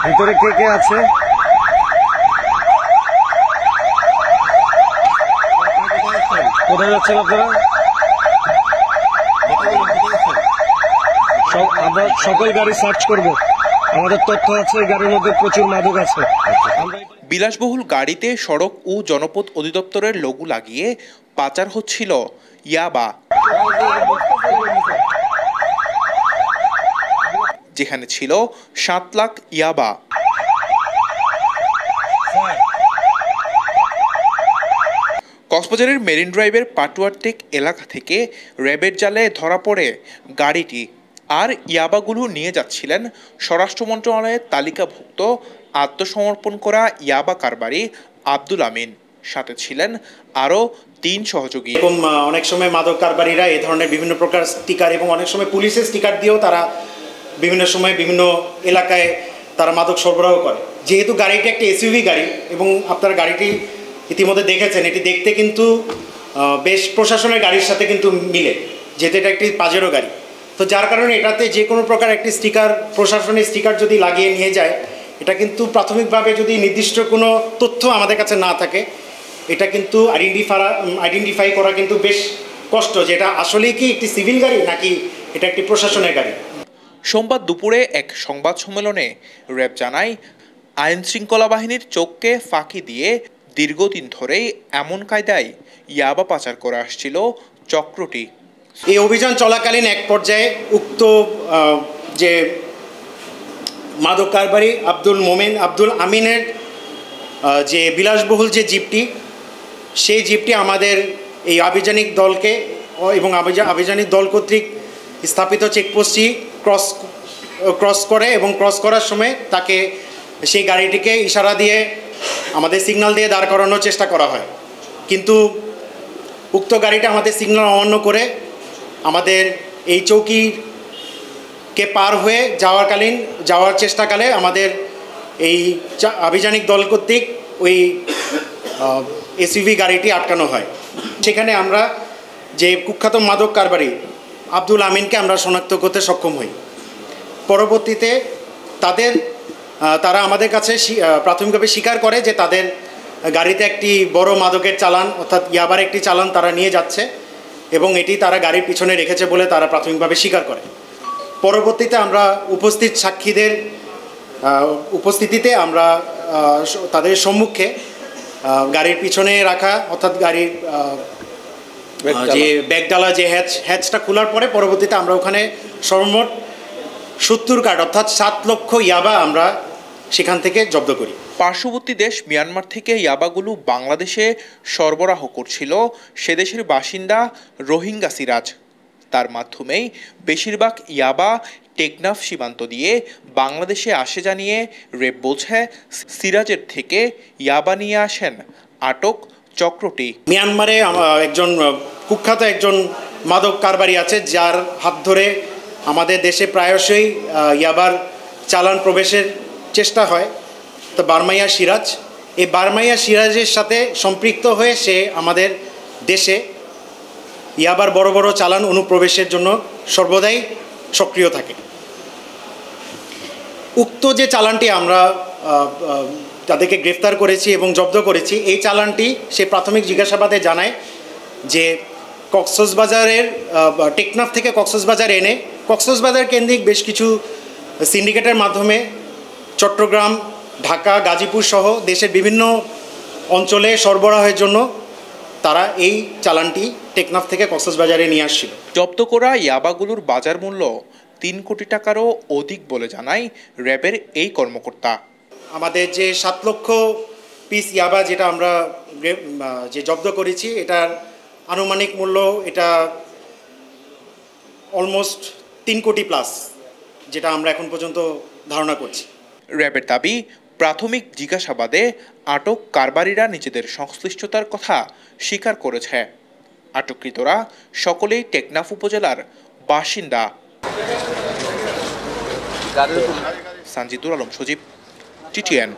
ভিতরে কে কে আছে? কোথায় যাচ্ছেন আপনারা? আমরা সকল গাড়ি সার্চ করব। আমাদের তথ্য আছে গাড়ির মধ্যে প্রচুর মাদক আছে। বিলাসবহুল গাড়িতে সড়ক ও জনপথ অধিদপ্তরের লোগো লাগিয়ে পাচার হচ্ছিল ইয়াবা, যেখানে ছিল 7 লাখ ইয়াবা। কক্সবাজারের মেরিন ড্রাইভের পাটুয়ারটেক এলাকা থেকে র্যাবের জালে ধরা পড়ে গাড়িটি। আর ইয়াবাগুলো নিয়ে যাচ্ছিলেন স্বরাষ্ট্র মন্ত্রণালয়ের তালিকাভুক্ত আত্মসমর্পণ করা ইয়াবা কারবারি আব্দুল আমিন। সাথে ছিলেন আরও 3 সহযোগী। এরকম অনেক সময় মাদক কারবারিরা এই ধরনের বিভিন্ন প্রকার স্টিকার এবং অনেক সময় পুলিশের স্টিকার দিয়েও তারা বিভিন্ন সময় বিভিন্ন এলাকায় তারা মাদক সরবরাহ করে। যেহেতু গাড়িটি একটি এসইউভি গাড়ি এবং আপনারা গাড়িটি ইতিমধ্যে দেখেছেন, এটি দেখতে কিন্তু বেশ প্রশাসনের গাড়ির সাথে কিন্তু মিলে, যেহেতু এটা একটি পাজেরো গাড়ি। তো যার কারণে এটাতে যে কোনো প্রকার একটি স্টিকার, প্রশাসনের স্টিকার যদি লাগিয়ে নিয়ে যায়, এটা কিন্তু প্রাথমিকভাবে যদি নির্দিষ্ট কোনো তথ্য আমাদের কাছে না থাকে, এটা কিন্তু আইডেন্টিফাই করা কিন্তু বেশ কষ্ট, যে এটা আসলেই কি একটি সিভিল গাড়ি নাকি এটা একটি প্রশাসনের গাড়ি। সোমবার দুপুরে এক সংবাদ সম্মেলনে র্যাব জানায়, আইন শৃঙ্খলা বাহিনীর চোখকে ফাঁকি দিয়ে দীর্ঘদিন ধরেই এমন কায়দায় ইয়াবা পাচার করে আসছিল চক্রটি। এই অভিযান চলাকালীন এক পর্যায়ে উক্ত যে মাদক কারবারি আব্দুল আমিনের যে বিলাসবহুল যে জিপটি, সেই জিপটি আমাদের এই আভিযানিক দলকে এবং আভিযানিক দল কর্তৃক স্থাপিত চেকপোস্টটি ক্রস করে এবং ক্রস করার সময় তাকে সেই গাড়িটিকে ইশারা দিয়ে আমাদের সিগন্যাল দিয়ে দাঁড় করানোর চেষ্টা করা হয়। কিন্তু উক্ত গাড়িটা আমাদের সিগন্যাল অমান্য করে আমাদের এই চৌকিকে পার হয়ে যাওয়ার চেষ্টাকালে আমাদের এই আভিযানিক দল কর্তৃক ওই এসইউভি গাড়িটি আটকানো হয়। সেখানে আমরা যে কুখ্যাত মাদক কারবারি আব্দুল আমিনকে আমরা শনাক্ত করতে সক্ষম হই। পরবর্তীতে তারা আমাদের কাছে প্রাথমিকভাবে স্বীকার করে যে তাদের গাড়িতে একটি বড় মাদকের চালান, অর্থাৎ ইয়াবার একটি চালান তারা নিয়ে যাচ্ছে এবং এটি তারা গাড়ির পিছনে রেখেছে বলে তারা প্রাথমিকভাবে স্বীকার করে। পরবর্তীতে আমরা উপস্থিত সাক্ষীদের উপস্থিতিতে আমরা তাদের সম্মুখে গাড়ির পিছনে রাখা, অর্থাৎ গাড়ির যে ব্যাগডালা যে হ্যাচটা খোলার পরে পরবর্তীতে আমরা ওখানে সর্বমোট 70 কার্ড অর্থাৎ 7 লক্ষ ইয়াবা আমরা সেখান থেকে জব্দ করি। পার্শ্ববর্তী দেশ মিয়ানমার থেকে ইয়াবাগুলো বাংলাদেশে সরবরাহ করছিল সেদেশের বাসিন্দা রোহিঙ্গা সিরাজ। তার মাধ্যমেই বেশিরভাগ ইয়াবা টেকনাফ সীমান্ত দিয়ে বাংলাদেশে আসে জানিয়ে র্যাব বলছে, সিরাজের থেকে ইয়াবা নিয়ে আসেন আটক চক্রটি। মিয়ানমারে একজন কুখ্যাত একজন মাদক কারবারি আছে, যার হাত ধরে আমাদের দেশে প্রায়শই ইয়াবার চালান প্রবেশের চেষ্টা হয়। তো বারমাইয়া সিরাজ, এই বারমাইয়া সিরাজের সাথে সম্পৃক্ত হয়ে সে আমাদের দেশে ইয়াবার বড় বড় চালান অনুপ্রবেশের জন্য সর্বদাই সক্রিয় থাকে। উক্ত যে চালানটি আমরা তাদেরকে গ্রেফতার করেছি এবং জব্দ করেছি, এই চালানটি সে প্রাথমিক জিজ্ঞাসাবাদে জানায় যে কক্সবাজারের টেকনাফ থেকে কক্সবাজার এনে কক্সবাজার কেন্দ্রিক বেশ কিছু সিন্ডিকেটের মাধ্যমে চট্টগ্রাম, ঢাকা, গাজীপুর সহ দেশের বিভিন্ন অঞ্চলে সরবরাহের জন্য তারা এই চালানটি টেকনাফ থেকে কক্সবাজারে নিয়ে আসছিল। জব্দ করা ইয়াবাগুলোর বাজার মূল্য 3 কোটি টাকারও অধিক বলে জানায় র্যাবের এই কর্মকর্তা। আমাদের যে 7 লক্ষ পিস ইয়াবা যেটা আমরা যে জব্দ করেছি, এটার আনুমানিক মূল্য এটা অলমোস্ট 3 কোটি প্লাস, যেটা আমরা এখন পর্যন্ত ধারণা করছি। র্যাবের দাবি, প্রাথমিক জিজ্ঞাসাবাদে আটক কারবারিরা নিজেদের সংশ্লিষ্টতার কথা স্বীকার করেছে। আটককৃতরা সকলেই টেকনাফ উপজেলার বাসিন্দা। সানজিদুল আলম সজীব, TTN।